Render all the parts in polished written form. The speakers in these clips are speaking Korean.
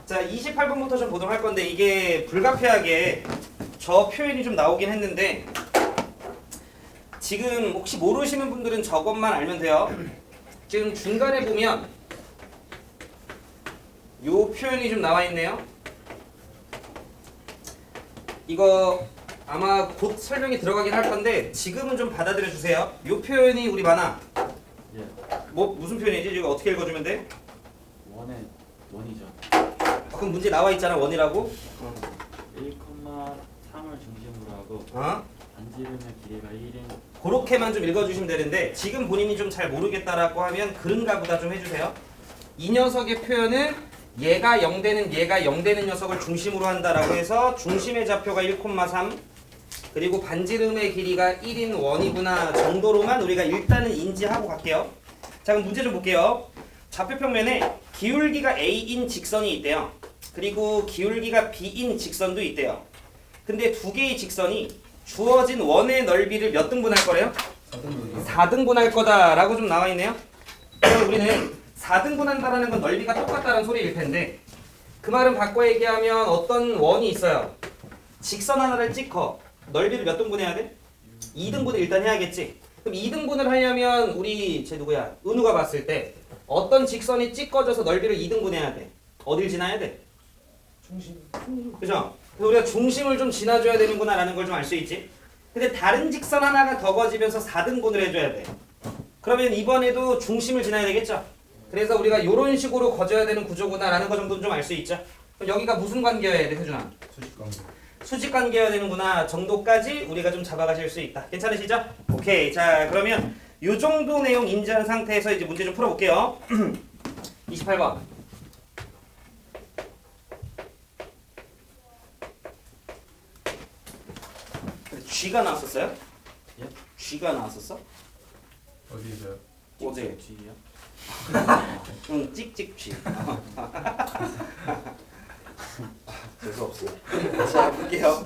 자, 28번부터 좀 보도록 할 건데 이게 불가피하게 저 표현이 좀 나오긴 했는데 지금 혹시 모르시는 분들은 저것만 알면 돼요. 지금 중간에 보면 요 표현이 좀 나와 있네요. 이거 아마 곧 설명이 들어가긴 할 건데 지금은 좀 받아들여 주세요. 요 표현이 우리 만화 예. 뭐 무슨 표현이지? 이거 어떻게 읽어주면 돼? 원이죠. 그럼 문제 나와 있잖아, 원이라고. 1,3을 중심으로 하고 어? 반지름의 길이가 1인. 그렇게만 좀 읽어주시면 되는데 지금 본인이 좀 잘 모르겠다라고 하면 그런가 보다 좀 해주세요. 이 녀석의 표현은 얘가 0되는 녀석을 중심으로 한다라고 해서 중심의 좌표가 1,3 그리고 반지름의 길이가 1인 원이구나 정도로만 우리가 일단은 인지하고 갈게요. 자, 그럼 문제 좀 볼게요. 좌표평면에 기울기가 A인 직선이 있대요. 그리고 기울기가 B인 직선도 있대요. 근데 두 개의 직선이 주어진 원의 넓이를 몇 등분할 거래요? 4등분할 거다라고 좀 나와 있네요. 그럼 우리는 4등분한다라는 건 넓이가 똑같다는 소리일 텐데 그 말은 바꿔 얘기하면 어떤 원이 있어요. 직선 하나를 찍어 넓이를 몇 등분해야 돼? 2등분을 일단 해야겠지. 그럼 2등분을 하려면 우리 쟤 누구야? 은우가 봤을 때 어떤 직선이 찍어져서 넓이를 2등분해야 돼? 어딜 지나야 돼? 중심. 그죠? 그래서 우리가 중심을 좀 지나줘야 되는구나 라는 걸 좀 알 수 있지. 근데 다른 직선 하나가 더 거지면서 4등분을 해줘야 돼. 그러면 이번에도 중심을 지나야 되겠죠? 그래서 우리가 이런 식으로 거져야 되는 구조구나 라는 거 정도는 좀 알 수 있죠. 그럼 여기가 무슨 관계여야 돼, 세준아? 수직관계. 수직관계여야 되는구나 정도까지 우리가 좀 잡아가실 수 있다. 괜찮으시죠? 오케이. 자, 그러면 이 정도 내용 인지한 상태에서 이제 문제 좀 풀어볼게요. 28번. G가 나왔었어요? 예? G가 나왔었어? 어디서요? 어제. G요? 응, 찍찍 G. 재수없어. 자, 볼게요.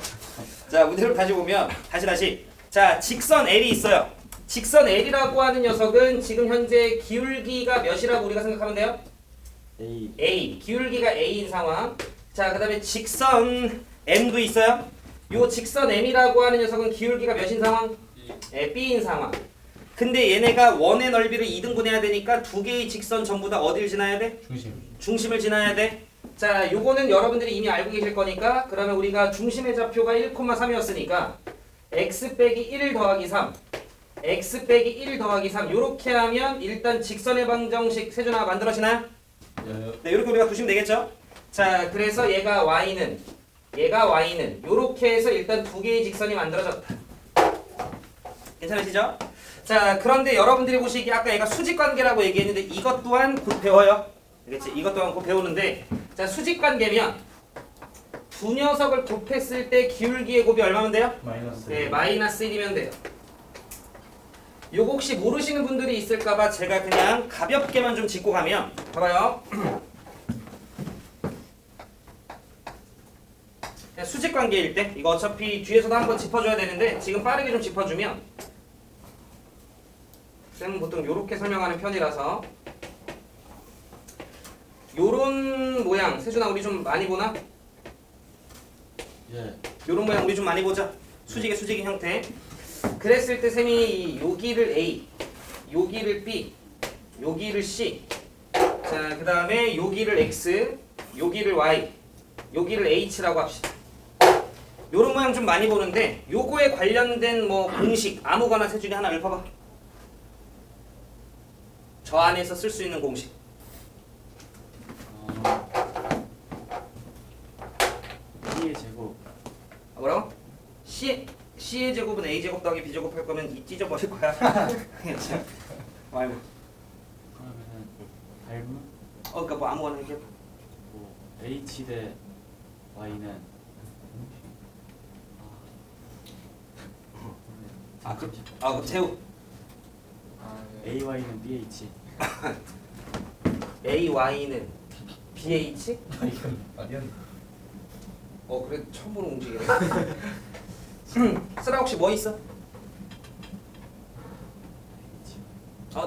자, 문제를 다시 보면 다시. 자, 직선 L이 있어요. 직선 L이라고 하는 녀석은 지금 현재 기울기가 몇이라고 우리가 생각하면 돼요? A. A. 기울기가 A인 상황. 자, 그 다음에 직선 M도 있어요. 요 직선 M이라고 하는 녀석은 기울기가 몇인 상황? B인 상황. 근데 얘네가 원의 넓이를 2등분해야 되니까 두 개의 직선 전부 다 어딜 지나야 돼? 중심을 지나야 돼. 자, 요거는 여러분들이 이미 알고 계실 거니까 그러면 우리가 중심의 좌표가 1,3이었으니까 x 빼기 1 더하기 3 x 빼기 1 더하기 3 요렇게 하면 일단 직선의 방정식 세준아 만들어지나요? 네, 요렇게 우리가 두시면 되겠죠? 자, 그래서 얘가 y는 요렇게 해서 일단 두 개의 직선이 만들어졌다. 괜찮으시죠? 자, 그런데 여러분들이 보시기에 아까 얘가 수직관계라고 얘기했는데 이것 또한 곧 배워요. 알겠지? 이것 또한 곧 배우는데 자, 수직관계면 두 녀석을 곱했을 때 기울기의 곱이 얼마면 돼요? 마이너스. 네, 마이너스 1이면 돼요. 요거 혹시 모르시는 분들이 있을까봐 제가 그냥 가볍게만 좀 짚고 가면 봐봐요. 수직관계일 때 이거 어차피 뒤에서도 한번 짚어줘야 되는데 지금 빠르게 좀 짚어주면 쌤은 보통 요렇게 설명하는 편이라서 요런 모양 세준아 우리 좀 많이 보나? 예. 요런 모양 우리 좀 많이 보자. 수직의 형태. 그랬을 때 쌤이 여기를 A, 여기를 B, 여기를 C, 자, 그 다음에 여기를 X, 여기를 Y, 여기를 H라고 합시다. 요런 모양 좀 많이 보는데 요거에 관련된 뭐 공식 아무거나 세 줄이 하나 읊어봐. 저 안에서 쓸 수 있는 공식. B의 제곱. 뭐라고? C의 제곱은 A 제곱 더하기 B 제곱 할 거면 이 찢어버릴 거야. 그렇죠. 아이고. 그러면은 닮은 그러니까 뭐 아무거나 얘기해. 뭐 H 대 Y는 재우. AY는 BH. AY는 BH? 이건 아니었나? 그래 처음 보는 공식이네. 쓰라 혹시 뭐 있어?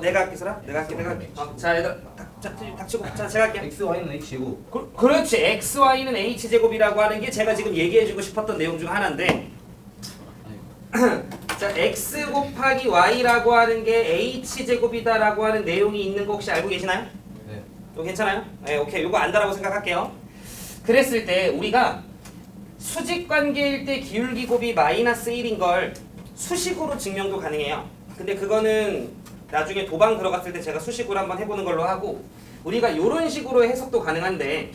내가 할게 쓰라. 내가 할게. 자, 얘들아. 자, 닥치고. 자, 제가 할게요. X, Y는 H 제곱. 그렇지. XY는 H제곱이라고 하는 게 제가 지금 얘기해주고 싶었던 내용 중 하나인데 자, X 곱하기 Y라고 하는 게 H제곱이다라고 하는 내용이 있는 거 혹시 알고 계시나요? 네. 이거 괜찮아요? 네, 오케이. 이거 안다라고 생각할게요. 그랬을 때 우리가 수직관계일 때 기울기 곱이 마이너스 1인 걸 수식으로 증명도 가능해요. 근데 그거는 나중에 도방 들어갔을 때 제가 수식으로 한번 해보는 걸로 하고 우리가 이런 식으로 해석도 가능한데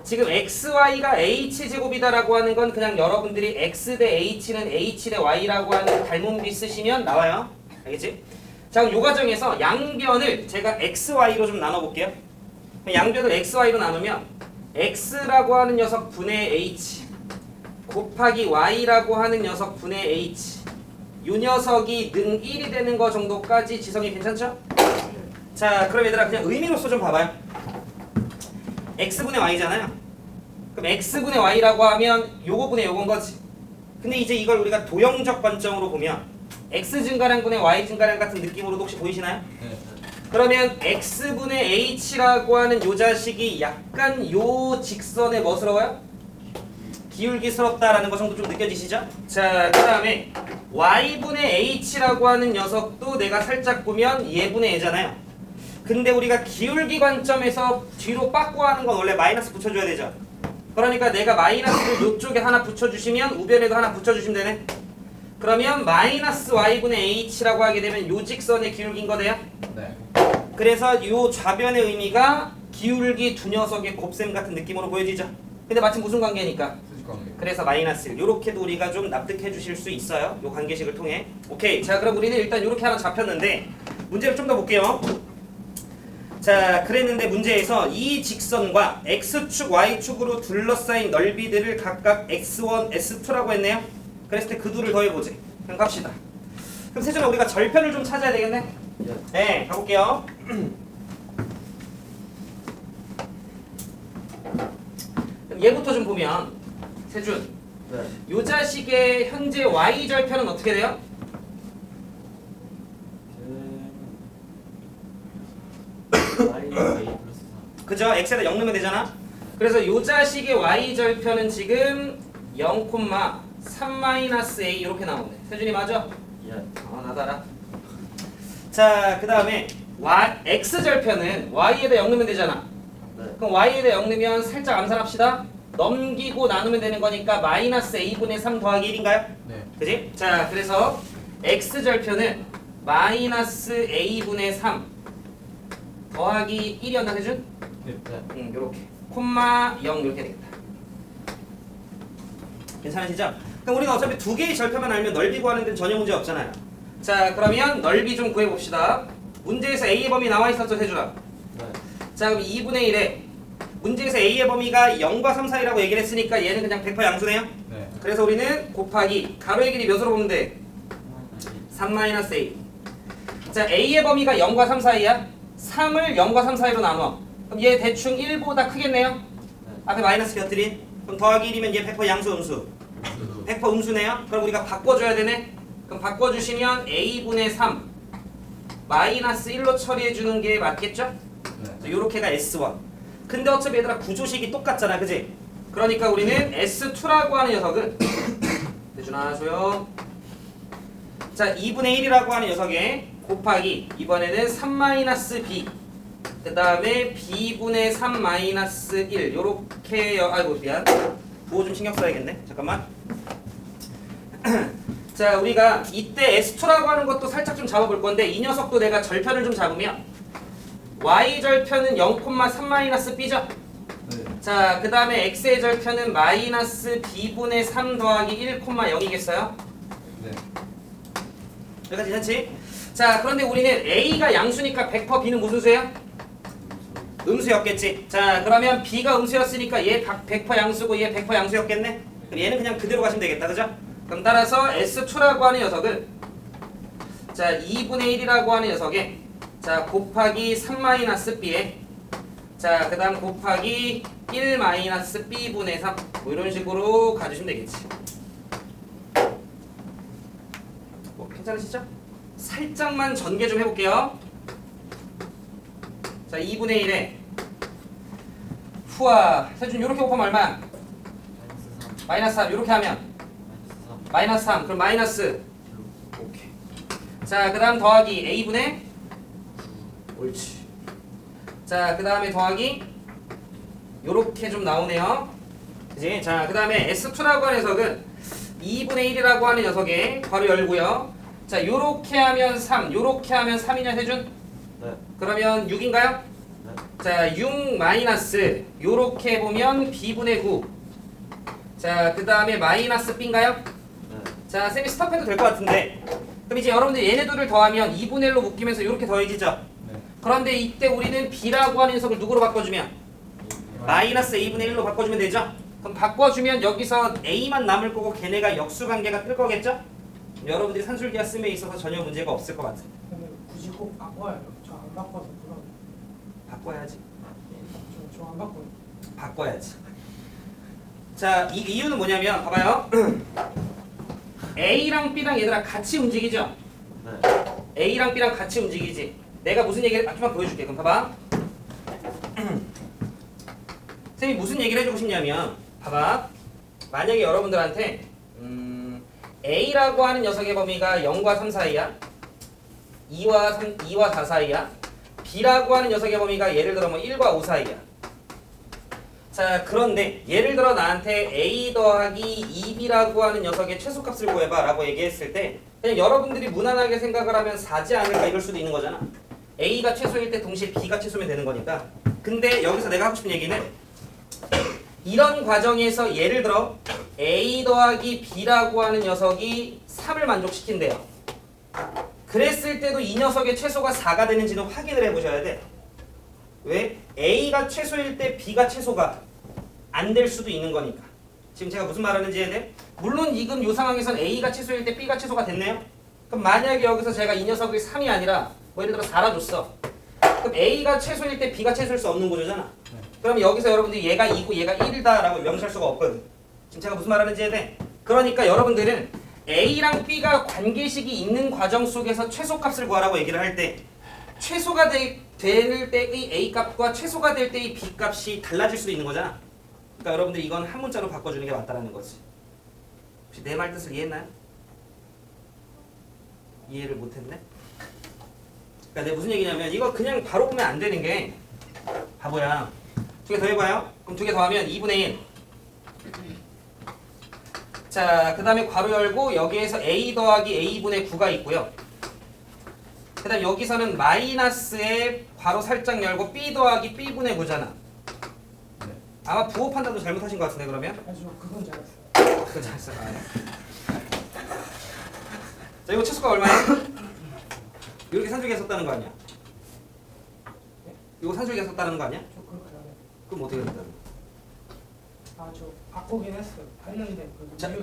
지금 XY가 H제곱이다라고 하는 건 그냥 여러분들이 X 대 H는 H 대 Y라고 하는 닮은비 쓰시면 나와요. 알겠지? 자, 그럼 이 과정에서 양변을 제가 XY로 좀 나눠볼게요. 양변을 XY로 나누면 X라고 하는 녀석 분의 H 곱하기 Y라고 하는 녀석 분의 H 이 녀석이 능 1이 되는 거 정도까지 지성이 괜찮죠? 자, 그럼 얘들아 그냥 의미로서 좀 봐봐요. X분의 Y잖아요. 그럼 X분의 Y라고 하면 요거 분의 요건 거지. 근데 이제 이걸 우리가 도형적 관점으로 보면 X 증가량분의 Y 증가량 같은 느낌으로도 혹시 보이시나요? 네. 그러면 X분의 H라고 하는 요 자식이 약간 요 직선에 멋스러워요? 기울기스럽다라는 거 정도 좀 느껴지시죠? 자, 그 다음에 Y분의 H라고 하는 녀석도 내가 살짝 보면 얘분의 얘잖아요. 근데 우리가 기울기 관점에서 뒤로 빠꾸하는 건 원래 마이너스 붙여줘야 되죠. 그러니까 내가 마이너스를 이쪽에 하나 붙여주시면 우변에도 하나 붙여주시면 되네. 그러면 마이너스 Y분의 H라고 하게 되면 요 직선의 기울기인 거돼요. 네. 그래서 요 좌변의 의미가 기울기 두 녀석의 곱셈 같은 느낌으로 보여지죠. 근데 마침 무슨 관계니까? 수직 관계. 그래서 마이너스 1. 요렇게도 우리가 좀 납득해 주실 수 있어요. 요 관계식을 통해. 오케이. 자, 그럼 우리는 일단 요렇게 하나 잡혔는데 문제를 좀 더 볼게요. 자, 그랬는데 문제에서 이 직선과 X축, Y축으로 둘러싸인 넓이들을 각각 X1, S2라고 했네요. 그랬을 때 그 둘을 더해보지. 그럼 갑시다. 그럼 세준아 우리가 절편을 좀 찾아야 되겠네? 예. 네, 가볼게요. 그럼 얘부터 좀 보면 세준, 네. 요 자식의 현재 Y 절편은 어떻게 돼요? Y는 A 플러스 3. 그죠? X에다 0 넣으면 되잖아? 그래서 요 자식의 Y 절편은 지금 0,3-A 이렇게 나오네. 세준이 맞아? 예. 나도 알아. 자, 그 다음에 X 절편은 Y에다 0 넣으면 되잖아. 네. 그럼 Y에다 0 넣으면 살짝 암산합시다. 넘기고 나누면 되는 거니까 마이너스 A분의 3 더하기 1인가요? 네. 그지? 자, 그래서 X 절편은 마이너스 A분의 3 더하기 1이었나 세준? 네. 네. 요렇게 콤마 0 이렇게 되겠다. 괜찮으시죠? 그럼 우리는 어차피 두 개의 절편만 알면 넓이 구하는 데는 전혀 문제 없잖아요. 자, 그러면 넓이 좀 구해봅시다. 문제에서 A의 범위 나와 있었죠, 세준아? 네. 자, 그럼 2분의 1에 문제에서 A의 범위가 0과 3 사이라고 얘기를 했으니까 얘는 그냥 100% 양수네요. 네. 그래서 우리는 곱하기 가로의 길이 몇으로 보면 돼? 3-A. 자, A의 범위가 0과 3 사이야. 3을 0과 3 사이로 나눠. 그럼 얘 대충 1보다 크겠네요? 네. 앞에 마이너스 곁들인. 그럼 더하기 1이면 얘 100% 양수 음수. 100% 음수네요? 그럼 우리가 바꿔줘야 되네? 그럼 바꿔주시면 A분의 3 마이너스 1로 처리해주는 게 맞겠죠? 네. 요렇게가 S1. 근데 어차피 얘들아 구조식이 똑같잖아, 그지? 그러니까 우리는 S2라고 하는 녀석은 대준아 조용. 자, 2분의 1이라고 하는 녀석에 곱하기 이번에는 3-B 그 다음에 B분의 3-1 요렇게 아이고 미안 부호 좀 신경 써야겠네. 잠깐만. 자, 우리가 이때 S2라고 하는 것도 살짝 좀 잡아볼 건데 이 녀석도 내가 절편을 좀 잡으면 Y 절편은 0,3-B죠? 네. 자, 그 다음에 X의 절편은 마이너스 B분의 3 더하기 1,0이겠어요? 네. 여기까지 괜찮지? 자, 그런데 우리는 A가 양수니까 100% B는 무슨 수야? 음수였겠지. 자, 그러면 B가 음수였으니까 얘 100% 양수고 얘 100% 양수였겠네? 그럼 얘는 그냥 그대로 가시면 되겠다. 그죠? 그럼 따라서 S2라고 하는 녀석은 자, 2분의 1이라고 하는 녀석에 자, 곱하기 3-B에 자, 그 다음 곱하기 1-B분의 3 뭐 이런 식으로 가주시면 되겠지. 뭐 괜찮으시죠? 살짝만 전개 좀 해볼게요. 자 2분의 1에 후와 세준 요렇게 곱하면 얼마? 마이너스 3 요렇게 하면 마이너스 3 그럼 마이너스 오케이. 자 그 다음 더하기 a분의 옳지. 자 그 다음에 더하기 요렇게 좀 나오네요. 그치? 자 그 다음에 S2라고 하는 녀석은 2분의 1이라고 하는 녀석에 괄호 열고요. 자 요렇게 하면 3 요렇게 하면 3이냐 세준? 네. 그러면 6인가요? 네. 자 6 마이너스 요렇게 보면 b분의 9. 자 그 다음에 마이너스 b인가요? 네. 자 쌤이 스톱해도 될 것 같은데 그럼 이제 여러분들 얘네 둘을 더하면 2분의 1로 묶이면서 이렇게 더해지죠? 네. 그런데 이때 우리는 b라고 하는 녀석을 누구로 바꿔주면? 마이너스 a분의 1로 바꿔주면 되죠? 그럼 바꿔주면 여기서 a만 남을 거고 걔네가 역수관계가 뜰 거겠죠? 여러분들이 산술기하 씀에 있어서 전혀 문제가 없을 것 같은데 근데 굳이 꼭 바꿔야 돼요. 저 안 바꿔서 불안. 바꿔야지 저안 바꿔요. 바꿔야지. 자, 이 이유는 뭐냐면 봐봐요. A랑 B랑 얘들아 같이 움직이죠? 네. A랑 B랑 같이 움직이지. 내가 무슨 얘기를 좀만 보여줄게. 그럼 봐봐. 쌤이 무슨 얘기를 해주고 싶냐면 봐봐. 만약에 여러분들한테 A라고 하는 녀석의 범위가 0과 3 사이야. 2와 4 사이야. B라고 하는 녀석의 범위가 예를 들어 뭐 1과 5 사이야. 자 그런데 예를 들어 나한테 A 더하기 2B라고 하는 녀석의 최소값을 구해봐 라고 얘기했을 때 그냥 여러분들이 무난하게 생각을 하면 4지 않을까 이럴 수도 있는 거잖아. A가 최소일 때 동시에 B가 최소면 되는 거니까. 근데 여기서 내가 하고 싶은 얘기는 이런 과정에서 예를 들어 A 더하기 B라고 하는 녀석이 3을 만족시킨대요. 그랬을 때도 이 녀석의 최소가 4가 되는지는 확인을 해보셔야 돼. 왜? A가 최소일 때 B가 최소가 안 될 수도 있는 거니까. 지금 제가 무슨 말 하는지 이해돼? 물론 지금 이 상황에선 A가 최소일 때 B가 최소가 됐네요? 그럼 만약에 여기서 제가 이 녀석을 3이 아니라 뭐 예를 들어 4라 줬어. 그럼 A가 최소일 때 B가 최소일 수 없는 구조잖아. 그럼 여기서 여러분들이 얘가 2고 얘가 1이다 라고 명시할 수가 없거든. 지금 제가 무슨 말 하는지 이해돼? 그러니까 여러분들은 A랑 B가 관계식이 있는 과정 속에서 최소값을 구하라고 얘기를 할 때 최소가 될 때의 A값과 최소가 될 때의 B값이 달라질 수도 있는 거잖아. 그러니까 여러분들이 이건 한 문자로 바꿔주는 게 맞다라는 거지. 혹시 내 말 뜻을 이해했나요? 이해를 못했네? 그러니까 내가 무슨 얘기냐면 이거 그냥 바로 보면 안 되는 게 바보야. 2개 더 해봐요. 그럼 2개 더하면 2분의 1. 자, 그 다음에 괄호 열고 여기에서 A 더하기 A분의 9가 있고요. 그 다음 여기서는 마이너스에 괄호 살짝 열고 B 더하기 B분의 9잖아. 아마 부호 판단도 잘못하신 것 같은데 그러면? 아주 그건 잘했어요. 그거 잘했어. 자, 이거 최소가 얼마야? 이렇게 산술기에 썼다는 거 아니야? 이거 산술기에 썼다는 거 아니야? 저 그렇게 안 해요. 그럼 어떻게 된다는 거야? 아저 바꾸긴 했어요. 했는데 그 자, 이유,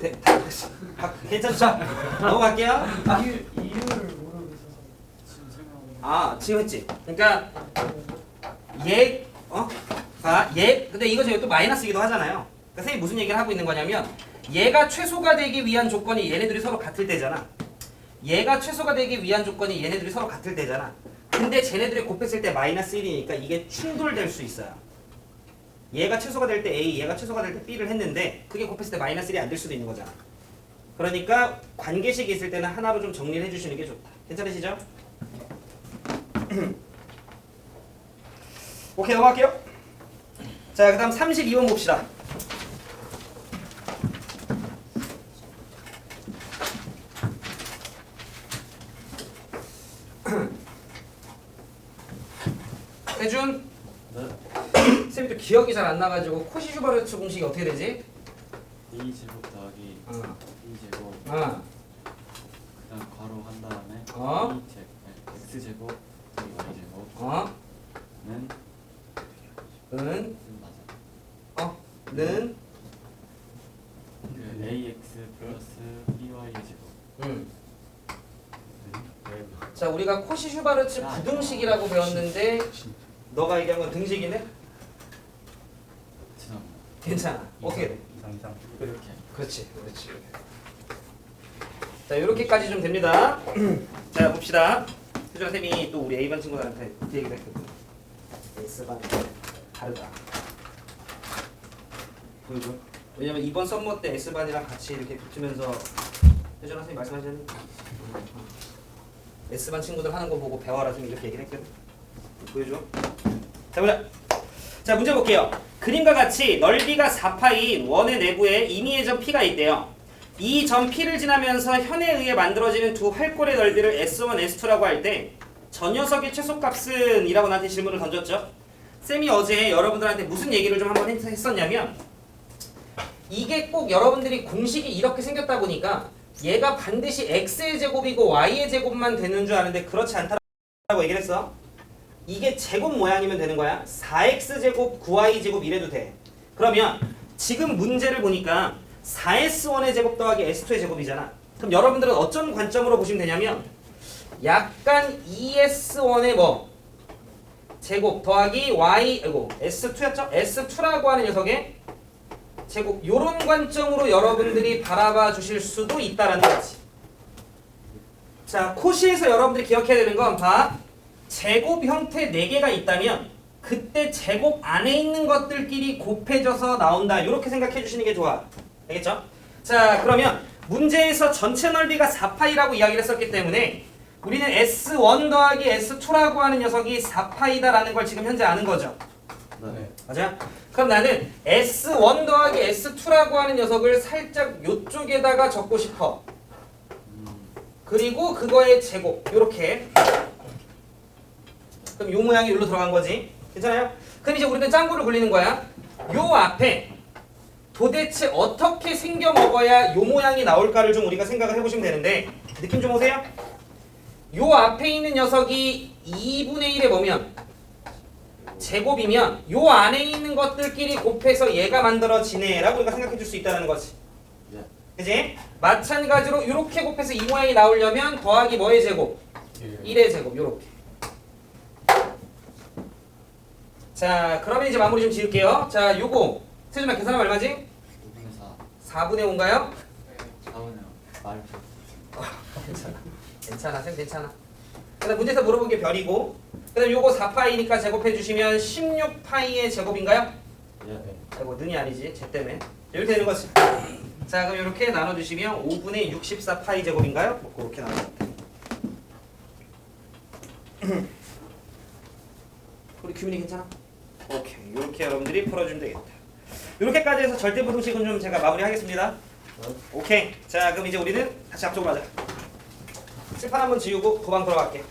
괜찮죠? 넘어갈게요. 이유를 모르고 있어서. 지금 설명하고 아, 지금 했지. 그러니까 네. 근데 이거 저희 또 마이너스이기도 하잖아요. 그러니까 선생님이 무슨 얘기를 하고 있는 거냐면 얘가 최소가 되기 위한 조건이 얘네들이 서로 같을 때잖아. 얘가 최소가 되기 위한 조건이 얘네들이 서로 같을 때잖아. 근데 쟤네들이 곱했을 때 마이너스 1이니까 이게 충돌될 수 있어요. 얘가 최소가 될 때 A, 얘가 최소가 될 때 B를 했는데 그게 곱했을 때 마이너스 1이 안 될 수도 있는 거잖아. 그러니까 관계식이 있을 때는 하나로 좀 정리를 해주시는 게 좋다. 괜찮으시죠? 오케이, 넘어갈게요. 자, 그 다음 32번 봅시다. 혜준, 네. 쌤이 또 기억이 잘 안 나가지고 코시-슈바르트 공식이 어떻게 되지? A 제곱 더하기 B 제곱 어. 그다음 괄호 한 다음에 어? X 제곱 더하기 Y 제곱은 어? 은? 맞아. 는? 그 AX 플러스 BY 제곱. 자, 우리가 코시-슈바르트 부등식이라고 배웠는데 너가 얘기한 건 등식이네? 죄송합니다. 괜찮아. 어떻게 돼? 이상. 이렇게. 그렇지. 자, 이렇게까지 좀 됩니다. 자, 봅시다. 혜준아 쌤이 또 우리 A반 친구들한테 그 얘기를 했거든. S반이 다르다. 보이죠? 왜냐면 이번 썸머 때 S반이랑 같이 이렇게 붙으면서 혜전 선생님 말씀하셨는데 S반 친구들 하는 거 보고 배워라 좀 이렇게 얘기를 했거든. 보여줘. 자 보자. 자 문제 볼게요. 그림과 같이 넓이가 4파인 원의 내부에 임의의 점 P가 있대요. 이 점 P를 지나면서 현에 의해 만들어지는 두 활골의 넓이를 S1, S2라고 할 때 저 녀석의 최소값은? 이라고 나한테 질문을 던졌죠. 쌤이 어제 여러분들한테 무슨 얘기를 좀 한번 했었냐면 이게 꼭 여러분들이 공식이 이렇게 생겼다 보니까 얘가 반드시 x의 제곱이고 y의 제곱만 되는 줄 아는데 그렇지 않다라고 얘기를 했어. 이게 제곱 모양이면 되는 거야. 4x제곱 9y제곱 이래도 돼. 그러면 지금 문제를 보니까 4s1의 제곱 더하기 s2의 제곱이잖아. 그럼 여러분들은 어떤 관점으로 보시면 되냐면 약간 2s1의 뭐 제곱 더하기 y 아이고 s2였죠? s2라고 하는 녀석의 제곱 요런 관점으로 여러분들이 바라봐 주실 수도 있다라는 거지. 자, 코시에서 여러분들이 기억해야 되는 건 봐. 제곱 형태 4개가 있다면 그때 제곱 안에 있는 것들끼리 곱해져서 나온다. 이렇게 생각해 주시는 게 좋아. 알겠죠? 자, 그러면 문제에서 전체 넓이가 4파이라고 이야기를 했었기 때문에 우리는 S1 더하기 S2라고 하는 녀석이 4파이다라는 걸 지금 현재 아는 거죠. 네. 맞아? 그럼 나는 S1 더하기 S2라고 하는 녀석을 살짝 요쪽에다가 적고 싶어. 그리고 그거의 제곱 요렇게. 그럼 요 모양이 여기로 들어간 거지. 괜찮아요? 그럼 이제 우리는 짱구를 굴리는 거야. 요 앞에 도대체 어떻게 생겨 먹어야 요 모양이 나올까를 좀 우리가 생각을 해보시면 되는데 느낌 좀 오세요? 요 앞에 있는 녀석이 2분의 1에 뭐면 제곱이면 요 안에 있는 것들끼리 곱해서 얘가 만들어지네 라고 우리가 생각해 줄 수 있다는 거지. 예. 그지? 마찬가지로 이렇게 곱해서 이 모양이 나오려면 더하기 뭐의 제곱? 1의 제곱 요렇게. 자 그러면 이제 마무리 좀 지을게요. 자 요거 세준아 계산하면 얼마지? 5분의 4. 4분의 5인가요? 4분의 말. 괜찮아. 괜찮아 쌤 괜찮아. 그다음 문제에서 물어본 게 별이고 그다음 요거 4파이니까 제곱해 주시면 16파이의 제곱인가요? 예. 아이고 능이 아니지 제 때문에 이렇게 되는 거지. 자 그럼 이렇게 나눠주시면 5분의 64파이 제곱인가요? 뭐 그렇게 나눠줄게. 우리 규민이 괜찮아? 오케이 이렇게 여러분들이 풀어주면 되겠다. 이렇게까지 해서 절대부등식은 좀 제가 마무리하겠습니다. 오케이 자 그럼 이제 우리는 다시 앞쪽으로 가자. 칠판 한번 지우고 도방 들어갈게.